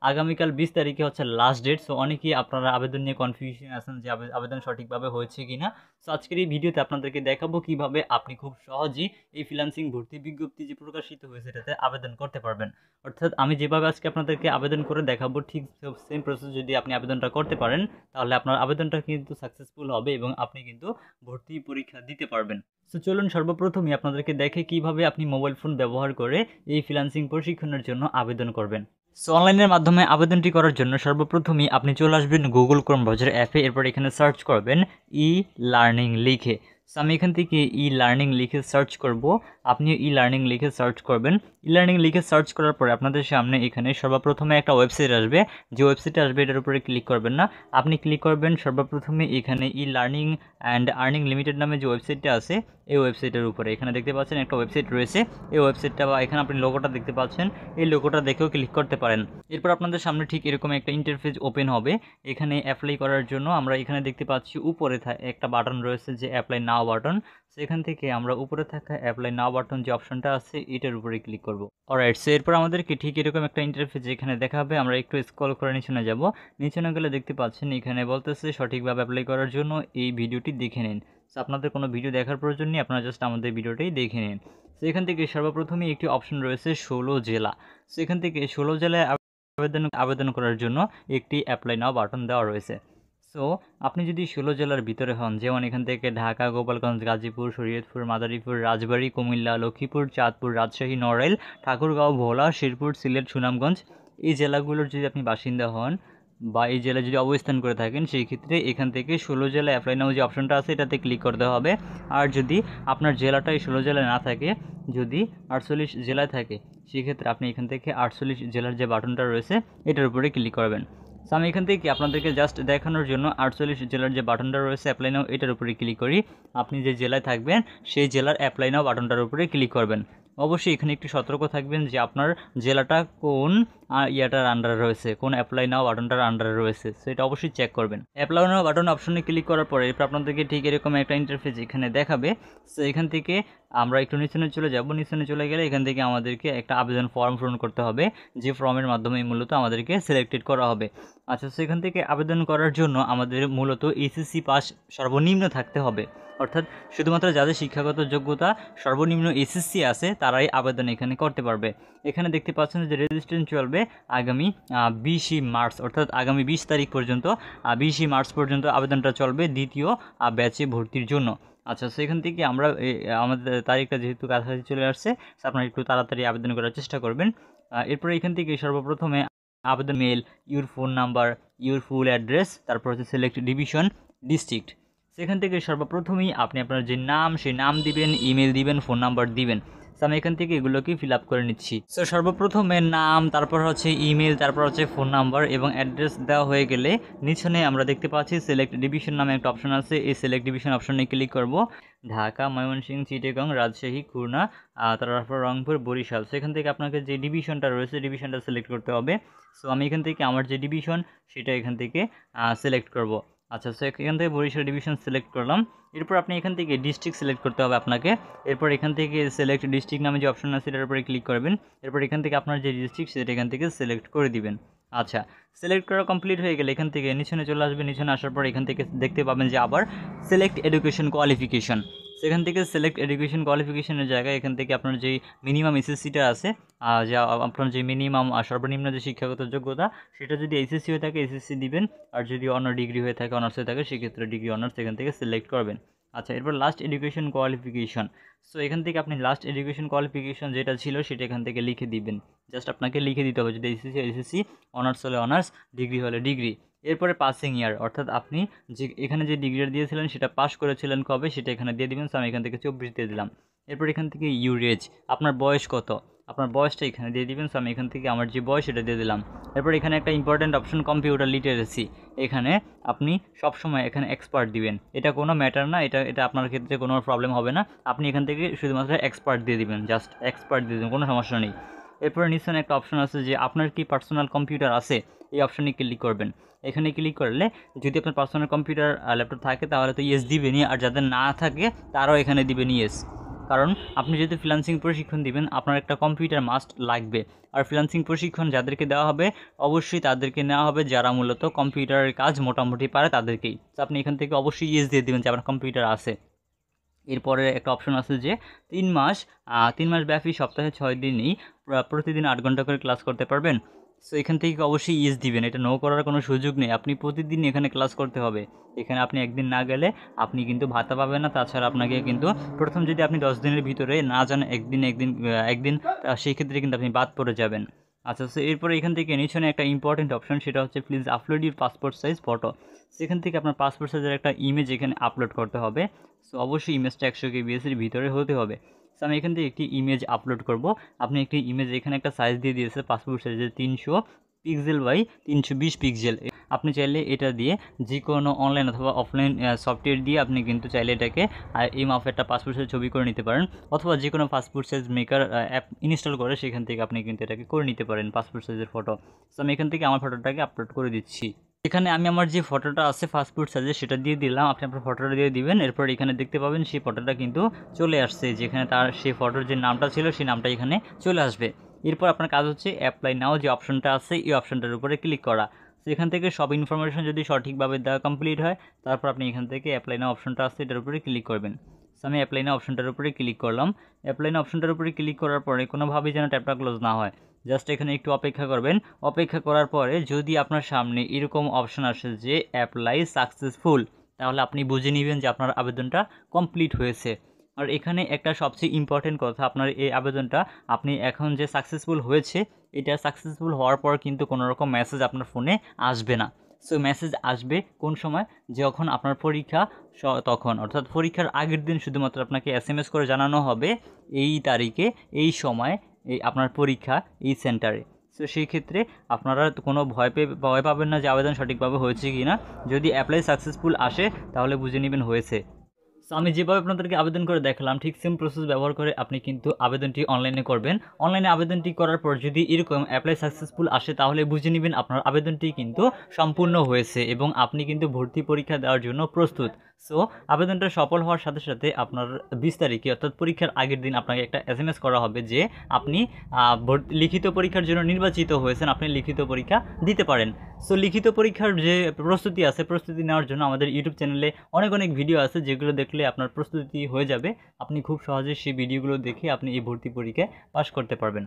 আগামীকাল 20 তারিখে হচ্ছে লাস্ট ডেট। সো অনেকেই আপনারা আবেদন নিয়ে কনফিউশন আছেন যে আবেদন সঠিকভাবে হয়েছে কিনা। সো আজকের এই ভিডিওতে আপনাদেরকে দেখাবো কিভাবে আপনি খুব সহজেই এই ফ্রিল্যান্সিং ভর্তি বিজ্ঞপ্তি যে প্রকাশিত হয়েছে এটাতে আবেদন করতে পারবেন। অর্থাৎ আমি যেভাবে আজকে আপনাদেরকে আবেদন করে দেখাবো ঠিক সেম প্রসেস যদি আপনি আবেদনটা করতে পারেন তাহলে আপনার আবেদনটা কিন্তু সাকসেসফুল হবে এবং আপনি কিন্তু ভর্তি পরীক্ষা দিতে পারবেন। সো চলুন সর্বপ্রথমই আপনাদেরকে দেখে কিভাবে আপনি মোবাইল ফোন ব্যবহার করে এই ফ্রিল্যান্সিং প্রশিক্ষণের জন্য আবেদন করবেন। সো অনলাইনের মাধ্যমে আবেদনটি করার জন্য সর্বপ্রথমই আপনি চলে আসবেন গুগল ক্রোম ব্রাউজার অ্যাপে। এরপর এখানে সার্চ করবেন ই লার্নিং লিখে। সো আমি এখান থেকে ই লার্নিং লিখে সার্চ করব, আপনিও ই লার্নিং লিখে সার্চ করবেন। ই লার্নিং লিখে সার্চ করার পরে আপনাদের সামনে এখানে সর্বপ্রথমে একটা ওয়েবসাইট আসবে। যে ওয়েবসাইটে আসবে এটার উপরে ক্লিক করবেন না, আপনি ক্লিক করবেন সর্বপ্রথমে এখানে e learning and earning limited নামে যে ওয়েবসাইটটা আছে এই ওয়েবসাইটের উপরে। এখানে দেখতে পাচ্ছেন একটা ওয়েবসাইট রয়েছে, এই ওয়েবসাইটটা বা এখানে আপনি লোগোটা দেখতে পাচ্ছেন, এই লোগোটা দেখেও ক্লিক করতে পারেন। এরপর আপনাদের সামনে ঠিক এরকম একটা ইন্টারফেস ওপেন হবে। এখানে অ্যাপ্লাই করার জন্য আমরা এখানে দেখতে পাচ্ছি উপরে একটা বাটন রয়েছে যে অ্যাপ্লাই নাও বাটন। সেখান থেকে আমরা উপরে থাকা অ্যাপ্লাই নাও বাটন যে অপশনটা আছে এটার উপরে ক্লিক করব। অলরাইট, সো এরপর আমাদেরকে ঠিক এরকম একটা ইন্টারফেস যেখানে দেখাবে, আমরা একটু স্ক্রল করে নিচে যাব। নিচে না গেলে দেখতে পাচ্ছেন এখানে বলতেছে সঠিকভাবে অ্যাপ্লাই করার জন্য এই ভিডিওটি দেখে নিন। সো আপনাদের কোনো ভিডিও দেখার প্রয়োজন নেই, আপনারা জাস্ট আমাদের ভিডিওটাই দেখে নিন। সো এখান থেকে সর্বপ্রথমে একটি অপশন রয়েছে 16 জেলা। সো এখান থেকে 16 জেলায় আবেদন করার জন্য একটি অ্যাপ্লাই নাও বাটন দেওয়া রয়েছে। সো আপনি যদি 16 জেলার ভিতরে হন, যেমন এখান থেকে ঢাকা, গোপালগঞ্জ, গাজীপুর, শরীয়তপুর, মাদারীপুর, রাজবাড়ী, কুমিল্লা, লক্ষ্মীপুর, চাঁদপুর, রাজশাহী, নড়াইল, ঠাকুরগাঁও, ভোলা, শেরপুর, সিলেট, সুনামগঞ্জ, এই জেলাগুলোর যদি আপনি বাসিন্দা হন বা এই জেলায় যদি অবস্থান করে থাকেন সেই ক্ষেত্রে এখান থেকে 16 জেলা অ্যাপ্লাই নাও যে অপশনটা আছে এটাতে ক্লিক করতে হবে। আর যদি আপনার জেলাটা এই 16 জেলায় না থাকে, যদি 48 জেলায় থাকে, সেক্ষেত্রে আপনি এখান থেকে 48 জেলার যে বাটনটা রয়েছে এটার উপরে ক্লিক করবেন। সো আমি এখান থেকে আপনাদেরকে জাস্ট দেখানোর জন্য 48 জেলার যে বাটনটা রয়েছে অ্যাপ্লাই নাও এটার উপরে ক্লিক করি। আপনি যে জেলায় থাকবেন সেই জেলার অ্যাপ্লাই নাও বাটনটার উপরে ক্লিক করবেন। অবশ্যই এখানে একটু সতর্ক থাকবেন যে আপনার জেলাটা কোন ইয়াটার আন্ডারে রয়েছে, কোন অ্যাপ্লাই নাও বাটনটার আন্ডারে রয়েছে, সো এটা অবশ্যই চেক করবেন। অ্যাপ্লাই নাও বাটন অপশনে ক্লিক করার পরে এরপর আপনাদেরকে ঠিক এরকম একটা ইন্টারফেস এখানে দেখাবে। সো এখান থেকে আমরা একটু নিচে চলে যাব। নিচে চলে গেলে এখান থেকে আমাদেরকে একটা আবেদন ফর্ম পূরণ করতে হবে, যে ফর্মের মাধ্যমে মূলত আমাদেরকে সিলেক্টেড করা হবে। আচ্ছা, সেখান থেকে আবেদন করার জন্য আমাদের মূলত এসএসসি পাস সর্বনিম্ন থাকতে হবে। অর্থাৎ শুধুমাত্র যাদের শিক্ষাগত যোগ্যতা সর্বনিম্ন এসএসসি আছে তারাই আবেদন এখানে করতে পারবে। এখানে দেখতে পাচ্ছেন যে রেজিস্ট্রেশন চলবে আগামী 20 মার্চ, অর্থাৎ আগামী 20 তারিখ পর্যন্ত, 20 মার্চ পর্যন্ত আবেদনটা চলবে দ্বিতীয় ব্যাচে ভর্তির জন্য। আচ্ছা, সেখান থেকে আমরা আমাদের তারিখটা যেহেতু কাছাকাছি চলে আসছে, আপনারা একটু তাড়াতাড়ি আবেদন করার চেষ্টা করবেন। এরপরে এখান থেকে সর্বপ্রথমে আবেদন mail, your phone number, your full address, তারপর হচ্ছে সিলেক্ট ডিভিশন, ডিস্ট্রিক্ট। সেখান থেকে সর্বপ্রথমেই আপনি আপনার যে নাম সেই নাম দিবেন, ইমেল দিবেন, ফোন নাম্বার দিবেন। সো আমি এখান থেকে এগুলোকে ফিল আপ করে নিচ্ছি। সো সর্বপ্রথমে নাম, তারপর হচ্ছে ইমেল, তারপর হচ্ছে ফোন নাম্বার এবং অ্যাড্রেস দেওয়া হয়ে গেলে নিচনে আমরা দেখতে পাচ্ছি সিলেক্ট ডিভিশন নামে একটা অপশন আছে। এই সিলেক্ট ডিভিশন অপশনে ক্লিক করব। ঢাকা, ময়মনসিংহ, চিটাগং, রাজশাহী, খুলনা, তারপর রংপুর, বরিশাল। সেখান থেকে আপনাকে যে ডিভিশনটা রয়েছে ডিভিশনটা সিলেক্ট করতে হবে। সো আমি এখান থেকে আমার যে ডিভিশন সেটা এখান থেকে সিলেক্ট করব। আচ্ছা, সো এখান থেকে বরিশাল ডিভিশন সিলেক্ট করলাম। এরপর আপনি এখান থেকে ডিস্ট্রিক্ট সিলেক্ট করতে হবে আপনাকে। এরপর এখান থেকে সিলেক্ট ডিস্ট্রিক্ট নামে যে অপশন আছে সেটার উপরে ক্লিক করবেন। এরপর এখান থেকে আপনার যে ডিস্ট্রিক্ট সেটা এখান থেকে সিলেক্ট করে দিবেন। আচ্ছা, সিলেক্ট করা কমপ্লিট হয়ে গেলে এখান থেকে নিচনে চলে আসবে। নিচনে আসার পর এখান থেকে দেখতে পাবেন যে আবার সিলেক্ট এডুকেশন কোয়ালিফিকেশন। সেখান থেকে সিলেক্ট এডুকেশন কোয়ালিফিকেশনের জায়গায় এখান থেকে আপনার যে মিনিমাম এসএসসিটা আছে, যা আপনার যে মিনিমাম সর্বনিম্ন যে শিক্ষাগত যোগ্যতা সেটা যদি এসএসসি হয়ে থাকে এসএসসি দিবেন, আর যদি অন্য ডিগ্রি হয়ে থাকে, অনার্স হয়ে থাকে, সেক্ষেত্রে ডিগ্রি অনার্স এখান থেকে সিলেক্ট করবেন। আচ্ছা, এরপর লাস্ট এডুকেশন কোয়ালিফিকেশন। সো এখান থেকে আপনি লাস্ট এডুকেশন কোয়ালিফিকেশন যেটা ছিল সেটা এখান থেকে লিখে দিবেন। জাস্ট আপনাকে লিখে দিতে হবে, যদি এসএসসি এসএসসি, অনার্স হলে অনার্স, ডিগ্রি হলে ডিগ্রি। এরপরে পাসিং ইয়ার, অর্থাৎ আপনি যে এখানে যে ডিগ্রিটা দিয়েছিলেন সেটা পাস করেছিলেন কবে সেটা এখানে দিয়ে দিবেন। সো আমি এখান থেকে 24 দিয়ে দিলাম। এরপর এখান থেকে ইউর এজ, আপনার বয়স কত, আপনার বয়সটা এখানে দিয়ে দিবেন। সো আমি এখান থেকে আমার যে বয়স সেটা দিয়ে দিলাম। এরপর এখানে একটা ইম্পর্ট্যান্ট অপশন কম্পিউটার লিটারেসি, এখানে আপনি সবসময় এখানে এক্সপার্ট দিবেন। এটা কোনো ম্যাটার না, এটা আপনার ক্ষেত্রে কোনো প্রবলেম হবে না। আপনি এখান থেকে শুধুমাত্র এক্সপার্ট দিয়ে দিবেন, জাস্ট এক্সপার্ট দিয়ে দেবেন, কোনো সমস্যা নেই। এরপরে নিচে একটা অপশন আছে যে আপনার কি পার্সোনাল কম্পিউটার আছে, এই অপশনে ক্লিক করবেন। এখানে ক্লিক করলে যদি আপনার পার্সোনাল কম্পিউটার ল্যাপটপ থাকে তাহলে তো ইয়েস দিবেনই, আর যাদের না থাকে তারাও এখানে দিবেন ইয়েস। কারণ আপনি যেহেতু ফ্রিল্যান্সিং প্রশিক্ষণ দিবেন, আপনার একটা কম্পিউটার মাস্ট লাগবে। আর ফ্রিল্যান্সিং প্রশিক্ষণ যাদেরকে দেওয়া হবে অবশ্যই তাদেরকে নেওয়া হবে যারা মূলত কম্পিউটারের কাজ মোটামুটি পারে তাদেরকেই। তো আপনি এখান থেকে অবশ্যই ইয়েস দিয়ে দেবেন যে আপনার কম্পিউটার আছে। এরপরে একটা অপশন আছে যে 3 মাস ব্যাপী সপ্তাহে 6 দিনই প্রতিদিন 8 ঘন্টা করে ক্লাস করতে পারবেন। সো এখান থেকে অবশ্যই ইয়েস দিবেন, এটা নো করার কোনো সুযোগ নেই। আপনি প্রতিদিন এখানে ক্লাস করতে হবে। এখানে আপনি একদিন না গেলে আপনি কিন্তু ভাতা পাবেন না। তাছাড়া আপনাকে কিন্তু প্রথম যদি আপনি 10 দিনের ভিতরে না যান একদিন সেই ক্ষেত্রে কিন্তু আপনি বাদ পড়ে যাবেন। আচ্ছা, সো এরপরে এখান থেকে নিচনে একটা ইম্পর্টেন্ট অপশন, সেটা হচ্ছে please upload your passport size photo. সেখান থেকে আপনার পাসপোর্ট সাইজের একটা ইমেজ এখানে আপলোড করতে হবে। সো অবশ্যই ইমেজটা 100 কেবিএসের ভিতরে হতে হবে। সো আমি এখান থেকে একটি ইমেজ আপলোড করব। আপনি একটি ইমেজ এখানে একটা সাইজ দিয়ে দিয়েছে পাসপোর্ট সাইজের 300 পিক্সেল বাই 320 পিক্সেল। আপনি চাইলে এটা দিয়ে যে কোনো অনলাইন অথবা অফলাইন সফটওয়্যার দিয়ে আপনি কিন্তু চাইলে এটাকে এই মাপের একটা পাসপোর্ট সাইজ ছবি করে নিতে পারেন, অথবা যে কোনো passport size maker app install করে সেখান থেকে আপনি কিন্তু এটাকে করে নিতে পারেন পাসপোর্ট সাইজের ফটো। সো আমি এখান থেকে আমার ফটোটাকে আপলোড করে দিচ্ছি। এখানে আমি আমার যে ফটোটা আছে পাসপোর্ট সাইজে সেটা দিয়ে দিলাম, আপনি আপনার ফটোটা দিয়ে দিবেন। এরপর এখানে দেখতে পাবেন সেই ফটোটা কিন্তু চলে আসছে, যেখানে তার সেই ফটোর যে নামটা ছিল সেই নামটা এখানে চলে আসবে। এরপর আপনার কাজ হচ্ছে অ্যাপ্লাই নাও যে অপশনটা আছে এই অপশনটার উপরে ক্লিক করা। তো এখান থেকে সব ইনফরমেশন যদি সঠিকভাবে দেওয়া কমপ্লিট হয়, তারপর আপনি এখান থেকে অ্যাপ্লাই নাও অপশনটা আছে এটার উপরে ক্লিক করবেন। সো আমি অ্যাপ্লাই নাও অপশনটার উপরে ক্লিক করলাম। অ্যাপ্লাই নাও অপশনটার উপরে ক্লিক করার পরে কোনোভাবেই যেন ট্যাবটা ক্লোজ না হয়, জাস্ট এখানে একটু অপেক্ষা করবেন। অপেক্ষা করার পরে যদি আপনার সামনে এরকম অপশন আসে যে অ্যাপ্লাই সাকসেসফুল, তাহলে আপনি বুঝে নেবেন যে আপনার আবেদনটা কমপ্লিট হয়েছে। আর এখানে একটা সবচেয়ে ইম্পর্টেন্ট কথা, আপনার এই আবেদনটা আপনি এখন যে সাকসেসফুল হয়েছে, এটা সাকসেসফুল হওয়ার পর কিন্তু কোনো রকম মেসেজ আপনার ফোনে আসবে না। সো মেসেজ আসবে কোন সময়, যখন আপনার পরীক্ষা তখন, অর্থাৎ পরীক্ষার আগের দিন শুধুমাত্র আপনাকে SMS করে জানানো হবে এই তারিখে এই সময় এই আপনার পরীক্ষা এই সেন্টারে। সো সেই ক্ষেত্রে আপনারা কোনো ভয় পাবেন না যে আবেদন সঠিকভাবে হয়েছে কি না। যদি অ্যাপ্লাই সাকসেসফুল আসে তাহলে বুঝে নেবেন হয়েছে। সো আমি যেভাবে আপনাদেরকে আবেদন করে দেখালাম ঠিক সেম প্রসেস ব্যবহার করে আপনি কিন্তু আবেদনটি অনলাইনে করবেন। অনলাইনে আবেদনটি করার পর যদি এরকম অ্যাপ্লাই সাকসেসফুল আসে তাহলে বুঝে নেবেন আপনার আবেদনটি কিন্তু সম্পূর্ণ হয়েছে এবং আপনি কিন্তু ভর্তি পরীক্ষা দেওয়ার জন্য প্রস্তুত। সো আবেদনটা সফল হওয়ার সাথে সাথে আপনার 20 তারিখে অর্থাৎ পরীক্ষার আগের দিন আপনাকে একটা SMS করা হবে যে আপনি লিখিত পরীক্ষার জন্য নির্বাচিত হয়েছেন, আপনি লিখিত পরীক্ষা দিতে পারেন। সো লিখিত পরীক্ষার যে প্রস্তুতি আছে, প্রস্তুতি নেওয়ার জন্য আমাদের ইউটিউব চ্যানেলে অনেক ভিডিও আছে যেগুলো দেখলে আপনার প্রস্তুতি হয়ে যাবে। আপনি খুব সহজে সেই ভিডিওগুলো দেখে আপনি এই ভর্তি পরীক্ষায় পাস করতে পারবেন।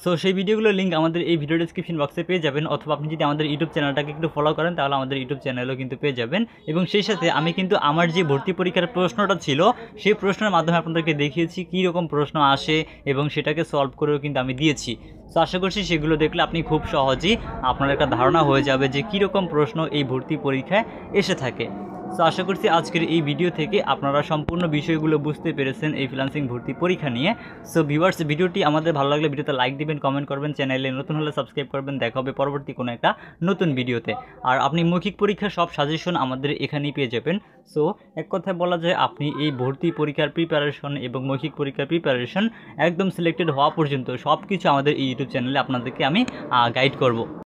সো সেই ভিডিওগুলোর লিঙ্ক আমাদের এই ভিডিও ডেসক্রিপশন বক্সে পেয়ে যাবেন, অথবা আপনি যদি আমাদের ইউটিউব চ্যানেলটাকে একটু ফলো করেন তাহলে আমাদের ইউটিউব চ্যানেলও কিন্তু পেয়ে যাবেন। এবং সেই সাথে আমি কিন্তু আমার যে ভর্তি পরীক্ষার প্রশ্নটা ছিল সেই প্রশ্নের মাধ্যমে আপনাদেরকে দেখিয়েছি কী রকম প্রশ্ন আসে এবং সেটাকে সলভ করেও কিন্তু আমি দিয়েছি। সো আশা করছি সেগুলো দেখলে আপনি খুব সহজেই আপনার একটা ধারণা হয়ে যাবে যে কীরকম প্রশ্ন এই ভর্তি পরীক্ষায় এসে থাকে। সো আশা করছি আজকের এই ভিডিও থেকে আপনারা সম্পূর্ণ বিষয়গুলো বুঝতে পেরেছেন এই ফ্রিল্যান্সিং ভর্তি পরীক্ষা নিয়ে। সো ভিউয়ার্স, ভিডিওটি আমাদের ভালো লাগলে ভিডিওতে লাইক দিবেন, কমেন্ট করবেন, চ্যানেলে নতুন হলে সাবস্ক্রাইব করবেন। দেখা হবে পরবর্তী কোনো একটা নতুন ভিডিওতে। আর আপনি মৌখিক পরীক্ষার সব সাজেশন আমাদের এখানেই পেয়ে যাবেন। সো এক কথায় বলা যায় আপনি এই ভর্তি পরীক্ষার প্রিপারেশন এবং মৌখিক পরীক্ষার প্রিপারেশন একদম সিলেক্টেড হওয়া পর্যন্ত সব কিছু আমাদের এই ইউটিউব চ্যানেলে আপনাদেরকে আমি গাইড করব।